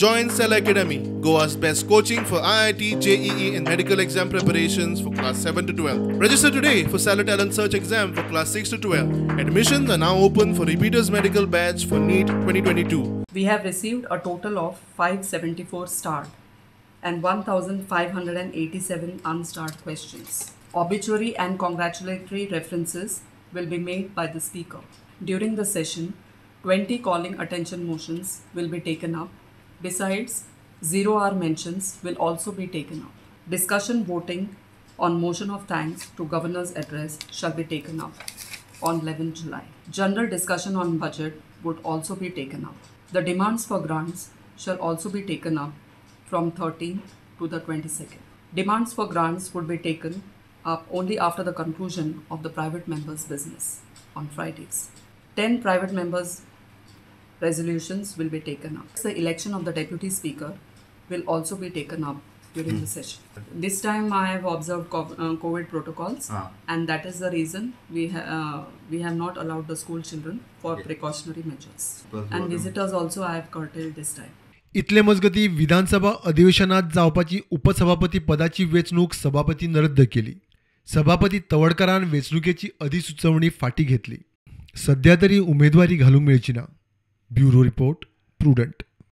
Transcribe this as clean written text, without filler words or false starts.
Join Cell Academy, Goa's best coaching for IIT, JEE and medical exam preparations for class 7 to 12. Register today for Cell Talent Search exam for class 6 to 12. Admissions are now open for repeaters medical batch for NEET 2022. We have received a total of 574 starred and 1,587 unstarred questions. Obituary and congratulatory references will be made by the speaker. During the session, 20 calling attention motions will be taken up. Besides, 0-hour mentions will also be taken up. Discussion voting on motion of thanks to Governor's address shall be taken up on 11 July. General discussion on budget would also be taken up. The demands for grants shall also be taken up from 13th to the 22nd. Demands for grants would be taken up only after the conclusion of the private members' business on Fridays. 10 private members' resolutions will be taken up. The election of the deputy speaker will also be taken up during the session. This time I have observed COVID protocols, and that is the reason we have not allowed the school children for precautionary measures. And visitors also I have curtailed this time. इतले मजगती विधानसभा अधिवेशनात जावपाची उपसभापती पदाची वेंचणूक सभापतीन रद्द केली. सभापती तवडकरान वेंचणुकेची अधिसुचोवणी फाटी घेतली. सध्या तरी उमेदवारी घालूंक मेळची ना. Bureau report prudent.